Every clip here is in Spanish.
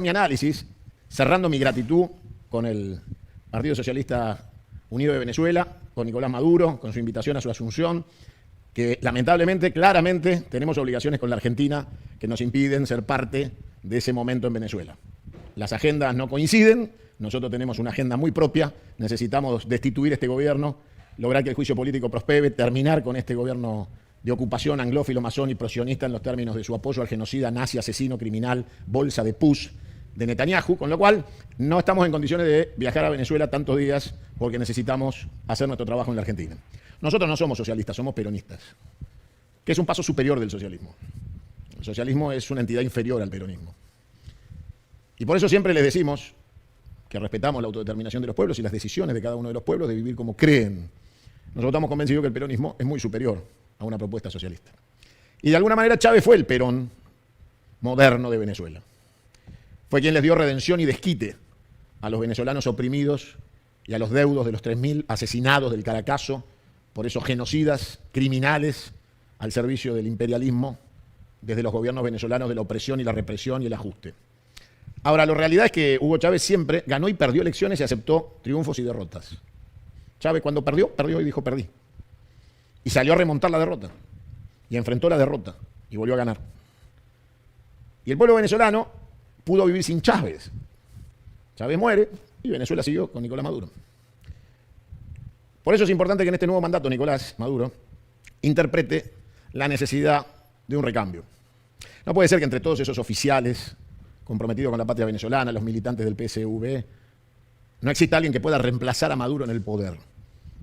Mi análisis, cerrando mi gratitud con el Partido Socialista Unido de Venezuela, con Nicolás Maduro, con su invitación a su asunción, que lamentablemente, claramente, tenemos obligaciones con la Argentina que nos impiden ser parte de ese momento en Venezuela. Las agendas no coinciden, nosotros tenemos una agenda muy propia, necesitamos destituir este gobierno, lograr que el juicio político prospere, terminar con este gobierno de ocupación anglófilo, masón y prosionista en los términos de su apoyo al genocida, nazi, asesino, criminal, bolsa de pus de Netanyahu, con lo cual no estamos en condiciones de viajar a Venezuela tantos días porque necesitamos hacer nuestro trabajo en la Argentina. Nosotros no somos socialistas, somos peronistas, que es un paso superior del socialismo. El socialismo es una entidad inferior al peronismo. Y por eso siempre les decimos que respetamos la autodeterminación de los pueblos y las decisiones de cada uno de los pueblos de vivir como creen. Nosotros estamos convencidos que el peronismo es muy superior a una propuesta socialista. Y de alguna manera Chávez fue el Perón moderno de Venezuela. Fue quien les dio redención y desquite a los venezolanos oprimidos y a los deudos de los 3.000 asesinados del Caracazo por esos genocidas criminales al servicio del imperialismo desde los gobiernos venezolanos de la opresión y la represión y el ajuste. Ahora, la realidad es que Hugo Chávez siempre ganó y perdió elecciones y aceptó triunfos y derrotas. Chávez cuando perdió, perdió y dijo perdí. Y salió a remontar la derrota. Y enfrentó la derrota y volvió a ganar. Y el pueblo venezolano pudo vivir sin Chávez. Chávez muere y Venezuela siguió con Nicolás Maduro. Por eso es importante que en este nuevo mandato Nicolás Maduro interprete la necesidad de un recambio. No puede ser que entre todos esos oficiales comprometidos con la patria venezolana, los militantes del PSV, no exista alguien que pueda reemplazar a Maduro en el poder.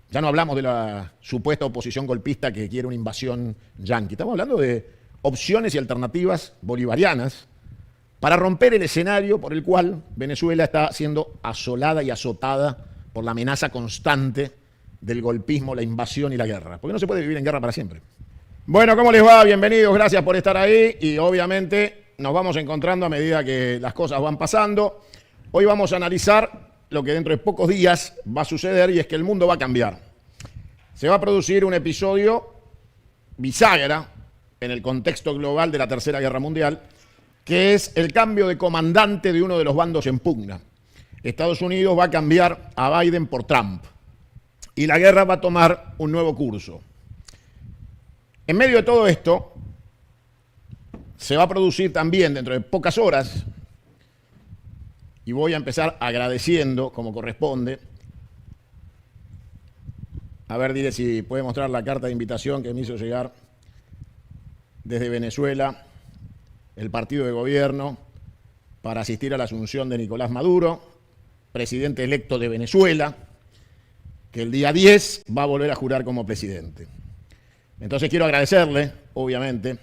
Ya no hablamos de la supuesta oposición golpista que quiere una invasión yanqui. Estamos hablando de opciones y alternativas bolivarianas para romper el escenario por el cual Venezuela está siendo asolada y azotada por la amenaza constante del golpismo, la invasión y la guerra. Porque no se puede vivir en guerra para siempre. Bueno, ¿cómo les va? Bienvenidos, gracias por estar ahí. Y obviamente nos vamos encontrando a medida que las cosas van pasando. Hoy vamos a analizar lo que dentro de pocos días va a suceder, y es que el mundo va a cambiar. Se va a producir un episodio bisagra en el contexto global de la Tercera Guerra Mundial, que es el cambio de comandante de uno de los bandos en pugna. Estados Unidos va a cambiar a Biden por Trump y la guerra va a tomar un nuevo curso. En medio de todo esto, se va a producir también dentro de pocas horas, y voy a empezar agradeciendo como corresponde. A ver, dile si puede mostrar la carta de invitación que me hizo llegar desde Venezuela el partido de gobierno para asistir a la asunción de Nicolás Maduro, presidente electo de Venezuela, que el día 10 va a volver a jurar como presidente. Entonces quiero agradecerle, obviamente,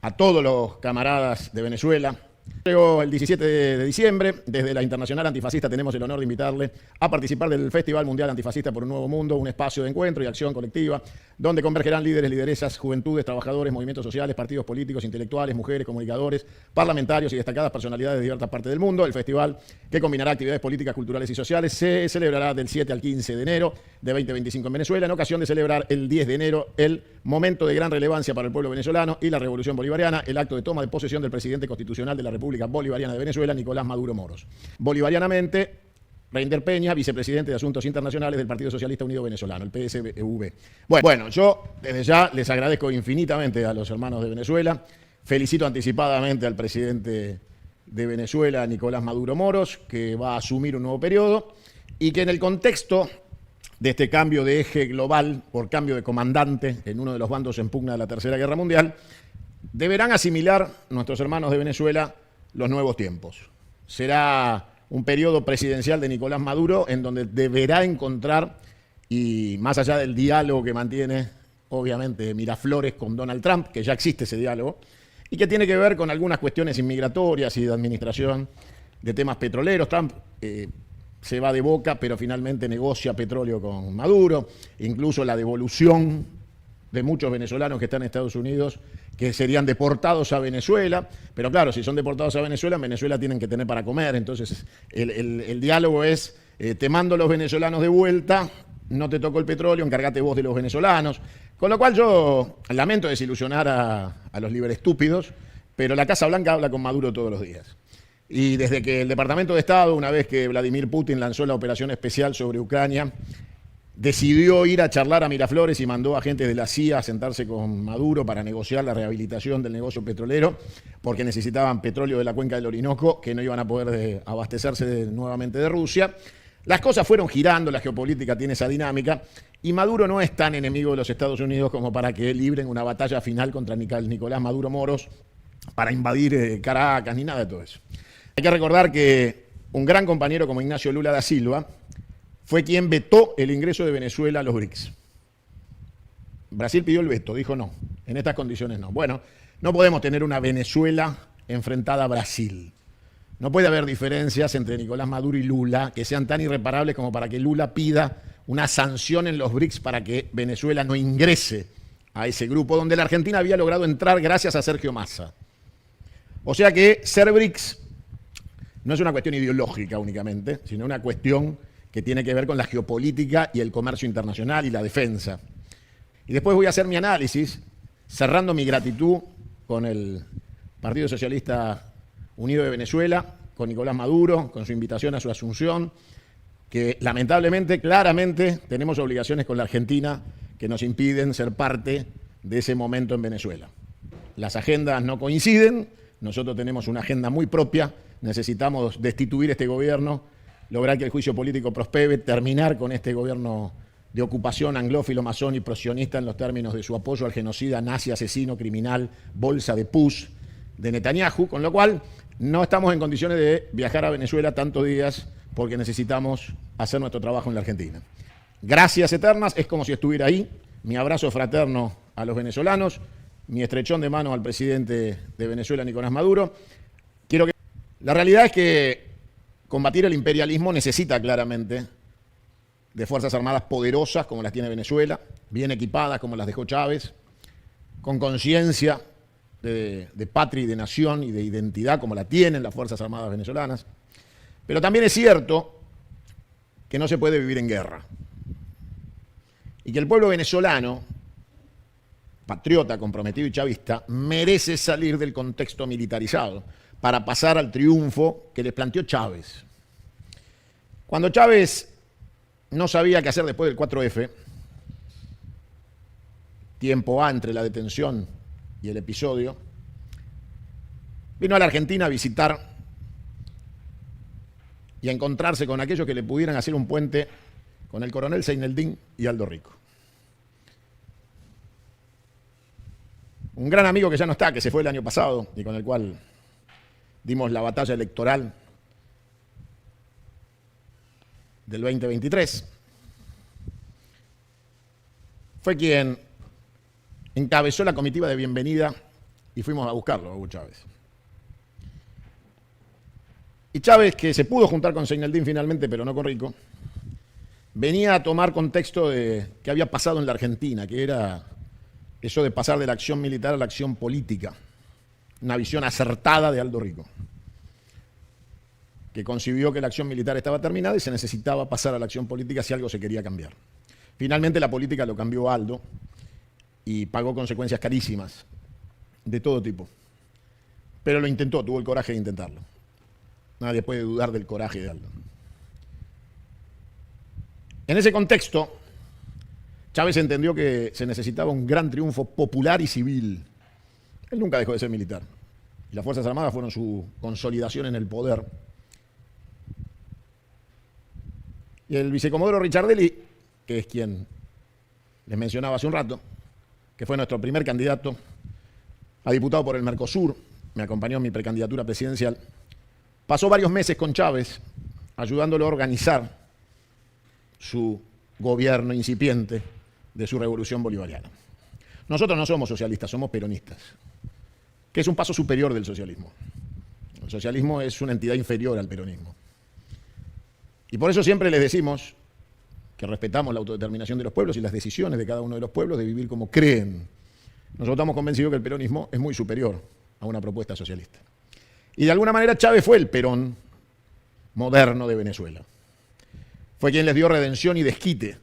a todos los camaradas de Venezuela. Llegó el 17 de diciembre, desde la Internacional Antifascista tenemos el honor de invitarle a participar del Festival Mundial Antifascista por un Nuevo Mundo, un espacio de encuentro y acción colectiva, donde convergerán líderes, lideresas, juventudes, trabajadores, movimientos sociales, partidos políticos, intelectuales, mujeres, comunicadores, parlamentarios y destacadas personalidades de diversas partes del mundo. El festival, que combinará actividades políticas, culturales y sociales, se celebrará del 7 al 15 de enero de 2025 en Venezuela, en ocasión de celebrar el 10 de enero el momento de gran relevancia para el pueblo venezolano y la revolución bolivariana, el acto de toma de posesión del presidente constitucional de la República Bolivariana de Venezuela, Nicolás Maduro Moros. Bolivarianamente, Reinder Peña, vicepresidente de Asuntos Internacionales del Partido Socialista Unido Venezolano, el PSV. Bueno, yo desde ya les agradezco infinitamente a los hermanos de Venezuela, felicito anticipadamente al presidente de Venezuela, Nicolás Maduro Moros, que va a asumir un nuevo periodo, y que en el contexto de este cambio de eje global por cambio de comandante en uno de los bandos en pugna de la Tercera Guerra Mundial, deberán asimilar nuestros hermanos de Venezuela los nuevos tiempos. Será un periodo presidencial de Nicolás Maduro en donde deberá encontrar, y más allá del diálogo que mantiene, obviamente, Miraflores con Donald Trump, que ya existe ese diálogo, y que tiene que ver con algunas cuestiones inmigratorias y de administración de temas petroleros. Trump se va de boca, pero finalmente negocia petróleo con Maduro, incluso la devolución de muchos venezolanos que están en Estados Unidos, que serían deportados a Venezuela, pero claro, si son deportados a Venezuela, en Venezuela tienen que tener para comer, entonces el diálogo es, te mando los venezolanos de vuelta, no te tocó el petróleo, encárgate vos de los venezolanos, con lo cual yo lamento desilusionar a los liberestúpidos, pero la Casa Blanca habla con Maduro todos los días. Y desde que el Departamento de Estado, una vez que Vladimir Putin lanzó la operación especial sobre Ucrania, decidió ir a charlar a Miraflores y mandó agentes de la CIA a sentarse con Maduro para negociar la rehabilitación del negocio petrolero, porque necesitaban petróleo de la cuenca del Orinoco, que no iban a poder abastecerse nuevamente de Rusia. Las cosas fueron girando, la geopolítica tiene esa dinámica, y Maduro no es tan enemigo de los Estados Unidos como para que libren una batalla final contra Nicolás Maduro Moros para invadir Caracas, ni nada de todo eso. Hay que recordar que un gran compañero como Ignacio Lula da Silva fue quien vetó el ingreso de Venezuela a los BRICS. Brasil pidió el veto, dijo no, en estas condiciones no. Bueno, no podemos tener una Venezuela enfrentada a Brasil. No puede haber diferencias entre Nicolás Maduro y Lula que sean tan irreparables como para que Lula pida una sanción en los BRICS para que Venezuela no ingrese a ese grupo, donde la Argentina había logrado entrar gracias a Sergio Massa. O sea que ser BRICS no es una cuestión ideológica únicamente, sino una cuestión que tiene que ver con la geopolítica y el comercio internacional y la defensa. Y después voy a hacer mi análisis, cerrando mi gratitud con el Partido Socialista Unido de Venezuela, con Nicolás Maduro, con su invitación a su asunción, que lamentablemente, claramente, tenemos obligaciones con la Argentina que nos impiden ser parte de ese momento en Venezuela. Las agendas no coinciden, nosotros tenemos una agenda muy propia, necesitamos destituir este gobierno, lograr que el juicio político prospere, terminar con este gobierno de ocupación anglófilo, masón y prosionista en los términos de su apoyo al genocida nazi, asesino, criminal, bolsa de pus de Netanyahu, con lo cual no estamos en condiciones de viajar a Venezuela tantos días porque necesitamos hacer nuestro trabajo en la Argentina. Gracias eternas, es como si estuviera ahí, mi abrazo fraterno a los venezolanos, mi estrechón de mano al presidente de Venezuela, Nicolás Maduro. La realidad es que combatir el imperialismo necesita claramente de fuerzas armadas poderosas como las tiene Venezuela, bien equipadas como las dejó Chávez, con conciencia de patria y de nación y de identidad como la tienen las Fuerzas Armadas venezolanas. Pero también es cierto que no se puede vivir en guerra y que el pueblo venezolano, patriota, comprometido y chavista, merece salir del contexto militarizado para pasar al triunfo que les planteó Chávez. Cuando Chávez no sabía qué hacer después del 4F, tiempo A entre la detención y el episodio, vino a la Argentina a visitar y a encontrarse con aquellos que le pudieran hacer un puente con el coronel Seineldín y Aldo Rico. Un gran amigo que ya no está, que se fue el año pasado y con el cual dimos la batalla electoral del 2023, fue quien encabezó la comitiva de bienvenida y fuimos a buscarlo, a Hugo Chávez. Y Chávez, que se pudo juntar con Seineldín finalmente, pero no con Rico, venía a tomar contexto de qué había pasado en la Argentina, que era eso de pasar de la acción militar a la acción política, una visión acertada de Aldo Rico, que concibió que la acción militar estaba terminada y se necesitaba pasar a la acción política si algo se quería cambiar. Finalmente la política lo cambió Aldo y pagó consecuencias carísimas de todo tipo. Pero lo intentó, tuvo el coraje de intentarlo. Nadie puede dudar del coraje de Aldo. En ese contexto, Chávez entendió que se necesitaba un gran triunfo popular y civil. Él nunca dejó de ser militar. Y las Fuerzas Armadas fueron su consolidación en el poder. Y el vicecomodoro Richardelli, que es quien les mencionaba hace un rato, que fue nuestro primer candidato a diputado por el Mercosur, me acompañó en mi precandidatura presidencial, pasó varios meses con Chávez ayudándolo a organizar su gobierno incipiente de su revolución bolivariana. Nosotros no somos socialistas, somos peronistas, que es un paso superior del socialismo. El socialismo es una entidad inferior al peronismo. Y por eso siempre les decimos que respetamos la autodeterminación de los pueblos y las decisiones de cada uno de los pueblos de vivir como creen. Nosotros estamos convencidos que el peronismo es muy superior a una propuesta socialista. Y de alguna manera Chávez fue el Perón moderno de Venezuela. Fue quien les dio redención y desquite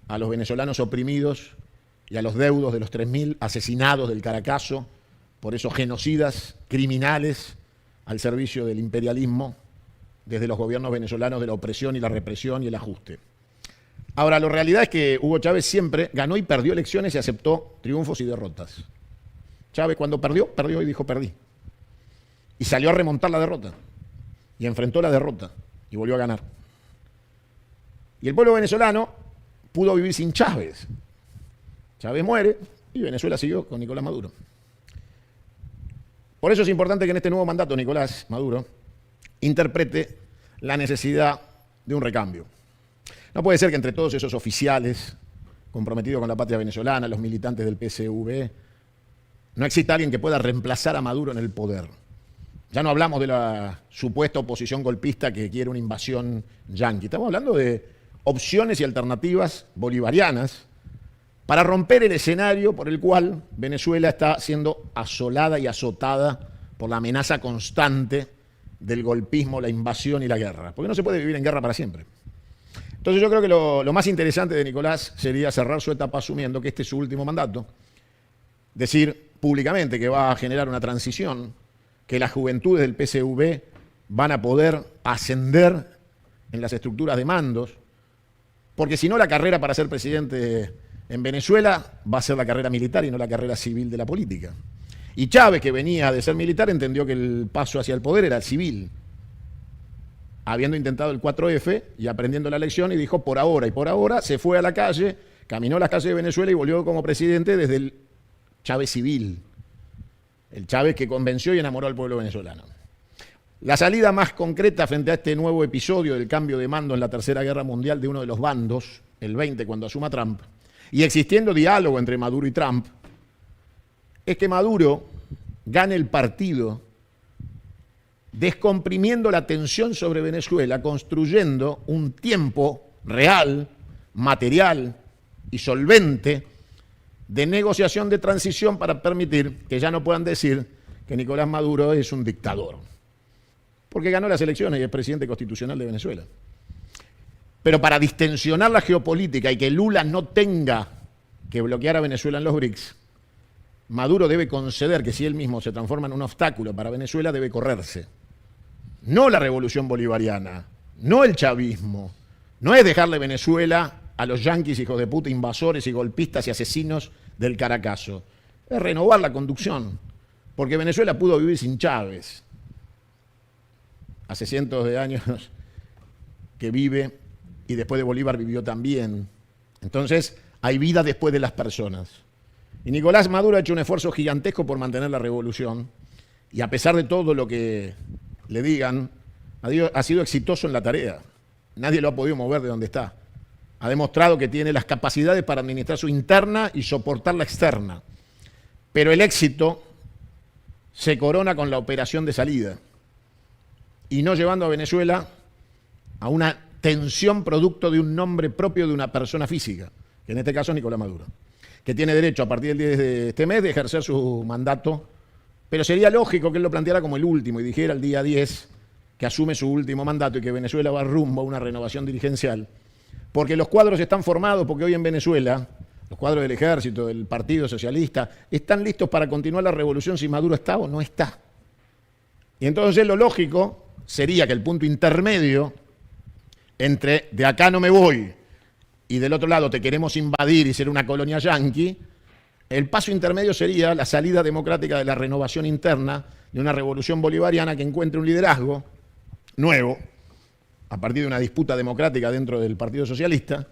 a los venezolanos oprimidos y a los deudos de los 3.000 asesinados del Caracazo por esos genocidas criminales al servicio del imperialismo desde los gobiernos venezolanos de la opresión y la represión y el ajuste. Ahora, la realidad es que Hugo Chávez siempre ganó y perdió elecciones y aceptó triunfos y derrotas. Chávez cuando perdió, perdió y dijo perdí. Y salió a remontar la derrota. Y enfrentó la derrota y volvió a ganar. Y el pueblo venezolano pudo vivir sin Chávez. Chávez muere y Venezuela siguió con Nicolás Maduro. Por eso es importante que en este nuevo mandato Nicolás Maduro interprete la necesidad de un recambio. No puede ser que entre todos esos oficiales comprometidos con la patria venezolana, los militantes del PSV, no exista alguien que pueda reemplazar a Maduro en el poder. Ya no hablamos de la supuesta oposición golpista que quiere una invasión yanqui. Estamos hablando de opciones y alternativas bolivarianas para romper el escenario por el cual Venezuela está siendo asolada y azotada por la amenaza constante del golpismo, la invasión y la guerra. Porque no se puede vivir en guerra para siempre. Entonces yo creo que lo más interesante de Nicolás sería cerrar su etapa asumiendo que este es su último mandato, decir públicamente que va a generar una transición, que las juventudes del PSV van a poder ascender en las estructuras de mandos, porque si no la carrera para ser presidente en Venezuela va a ser la carrera militar y no la carrera civil de la política. Y Chávez, que venía de ser militar, entendió que el paso hacia el poder era el civil, habiendo intentado el 4F y aprendiendo la lección, y dijo por ahora, se fue a la calle, caminó las calles de Venezuela y volvió como presidente desde el Chávez civil, el Chávez que convenció y enamoró al pueblo venezolano. La salida más concreta frente a este nuevo episodio del cambio de mando en la Tercera Guerra Mundial de uno de los bandos, el 20 cuando asuma Trump, y existiendo diálogo entre Maduro y Trump, es que Maduro gane el partido descomprimiendo la tensión sobre Venezuela, construyendo un tiempo real, material y solvente de negociación de transición para permitir que ya no puedan decir que Nicolás Maduro es un dictador. Porque ganó las elecciones y es presidente constitucional de Venezuela. Pero para distensionar la geopolítica y que Lula no tenga que bloquear a Venezuela en los BRICS, Maduro debe conceder que si él mismo se transforma en un obstáculo para Venezuela, debe correrse. No la revolución bolivariana, no el chavismo, no es dejarle Venezuela a los yanquis, hijos de puta, invasores y golpistas y asesinos del Caracazo. Es renovar la conducción, porque Venezuela pudo vivir sin Chávez. Hace cientos de años que vive y después de Bolívar vivió también. Entonces, hay vida después de las personas. Y Nicolás Maduro ha hecho un esfuerzo gigantesco por mantener la revolución y a pesar de todo lo que le digan, ha sido exitoso en la tarea. Nadie lo ha podido mover de donde está. Ha demostrado que tiene las capacidades para administrar su interna y soportar la externa. Pero el éxito se corona con la operación de salida y no llevando a Venezuela a una tensión producto de un nombre propio de una persona física, que en este caso es Nicolás Maduro, que tiene derecho a partir del 10 de este mes de ejercer su mandato, pero sería lógico que él lo planteara como el último y dijera el día 10 que asume su último mandato y que Venezuela va rumbo a una renovación dirigencial, porque los cuadros están formados, porque hoy en Venezuela los cuadros del Ejército, del Partido Socialista, están listos para continuar la revolución si Maduro está o no está. Y entonces lo lógico sería que el punto intermedio entre de acá no me voy y del otro lado te queremos invadir y ser una colonia yanqui, el paso intermedio sería la salida democrática de la renovación interna de una revolución bolivariana que encuentre un liderazgo nuevo a partir de una disputa democrática dentro del Partido Socialista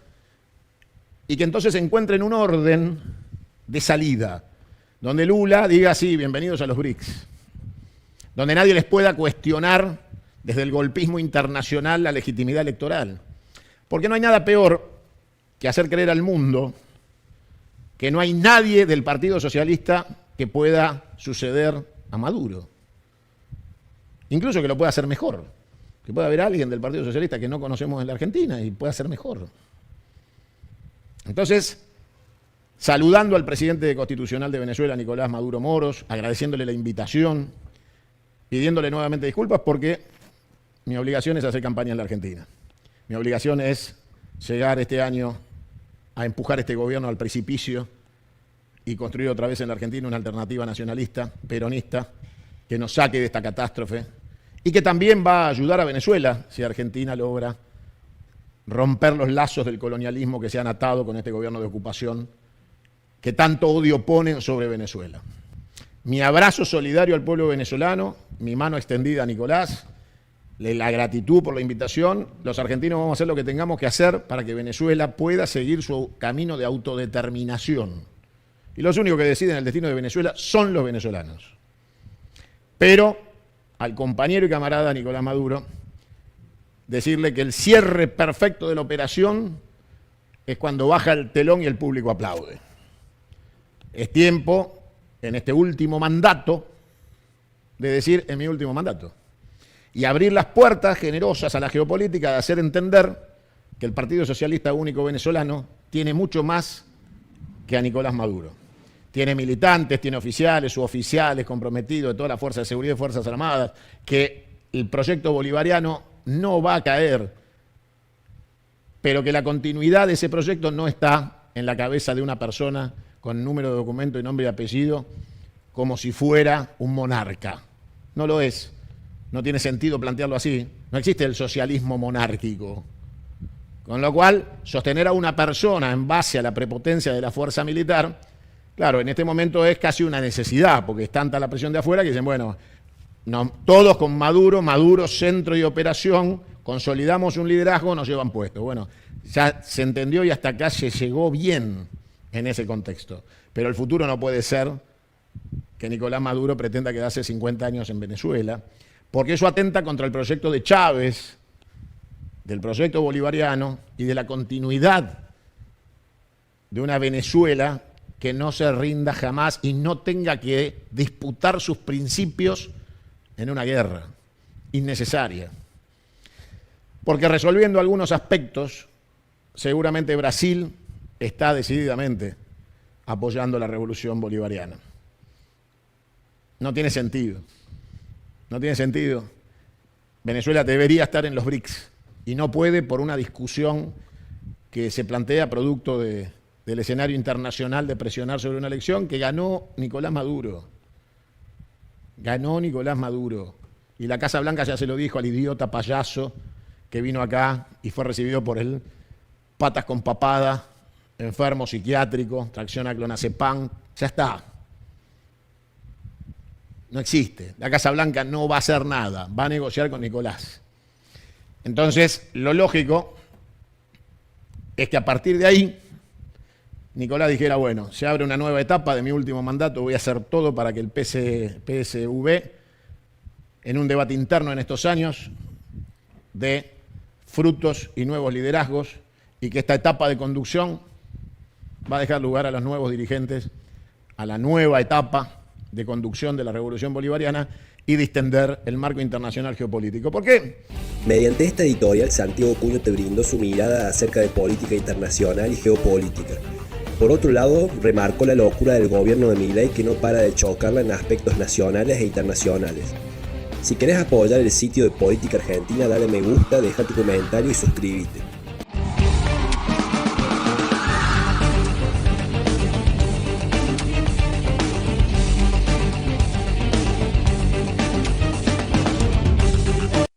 y que entonces encuentren un orden de salida donde Lula diga sí, bienvenidos a los BRICS, donde nadie les pueda cuestionar desde el golpismo internacional la legitimidad electoral. Porque no hay nada peor que hacer creer al mundo que no hay nadie del Partido Socialista que pueda suceder a Maduro. Incluso que lo pueda hacer mejor. Que pueda haber alguien del Partido Socialista que no conocemos en la Argentina y pueda hacer mejor. Entonces, saludando al presidente constitucional de Venezuela, Nicolás Maduro Moros, agradeciéndole la invitación, pidiéndole nuevamente disculpas porque mi obligación es hacer campaña en la Argentina. Mi obligación es llegar este año a empujar este gobierno al precipicio y construir otra vez en la Argentina una alternativa nacionalista, peronista, que nos saque de esta catástrofe y que también va a ayudar a Venezuela si Argentina logra romper los lazos del colonialismo que se han atado con este gobierno de ocupación que tanto odio ponen sobre Venezuela. Mi abrazo solidario al pueblo venezolano, mi mano extendida a Nicolás, la gratitud por la invitación. Los argentinos vamos a hacer lo que tengamos que hacer para que Venezuela pueda seguir su camino de autodeterminación. Y los únicos que deciden el destino de Venezuela son los venezolanos. Pero al compañero y camarada Nicolás Maduro, decirle que el cierre perfecto de la operación es cuando baja el telón y el público aplaude. Es tiempo, en este último mandato, de decir, en mi último mandato, y abrir las puertas generosas a la geopolítica, de hacer entender que el Partido Socialista Único Venezolano tiene mucho más que a Nicolás Maduro. Tiene militantes, tiene oficiales, suboficiales comprometidos de todas las fuerzas de seguridad y fuerzas armadas, que el proyecto bolivariano no va a caer, pero que la continuidad de ese proyecto no está en la cabeza de una persona con número de documento y nombre y apellido, como si fuera un monarca. No lo es. No tiene sentido plantearlo así. No existe el socialismo monárquico. Con lo cual, sostener a una persona en base a la prepotencia de la fuerza militar, claro, en este momento es casi una necesidad, porque es tanta la presión de afuera que dicen, bueno, no, todos con Maduro, centro y operación, consolidamos un liderazgo, nos llevan puestos. Bueno, ya se entendió y hasta acá se llegó bien en ese contexto. Pero el futuro no puede ser que Nicolás Maduro pretenda quedarse 50 años en Venezuela, porque eso atenta contra el proyecto de Chávez, del proyecto bolivariano y de la continuidad de una Venezuela que no se rinda jamás y no tenga que disputar sus principios en una guerra innecesaria. Porque resolviendo algunos aspectos, seguramente Brasil está decididamente apoyando la revolución bolivariana. No tiene sentido. No tiene sentido. Venezuela debería estar en los BRICS y no puede por una discusión que se plantea producto del escenario internacional de presionar sobre una elección que ganó Nicolás Maduro. Ganó Nicolás Maduro. Y la Casa Blanca ya se lo dijo al idiota payaso que vino acá y fue recibido por él, patas con papada, enfermo psiquiátrico, tracción a clonazepam. Ya está. No existe. La Casa Blanca no va a hacer nada. Va a negociar con Nicolás. Entonces, lo lógico es que a partir de ahí, Nicolás dijera, bueno, se abre una nueva etapa de mi último mandato, voy a hacer todo para que el PSV, en un debate interno en estos años, dé frutos y nuevos liderazgos, y que esta etapa de conducción va a dejar lugar a los nuevos dirigentes, a la nueva etapa de conducción de la revolución bolivariana y distender el marco internacional geopolítico. ¿Por qué? Mediante esta editorial, Santiago Cuño te brindó su mirada acerca de política internacional y geopolítica. Por otro lado, remarcó la locura del gobierno de Milei que no para de chocarla en aspectos nacionales e internacionales. Si querés apoyar el sitio de Política Argentina, dale me gusta, deja tu comentario y suscríbete.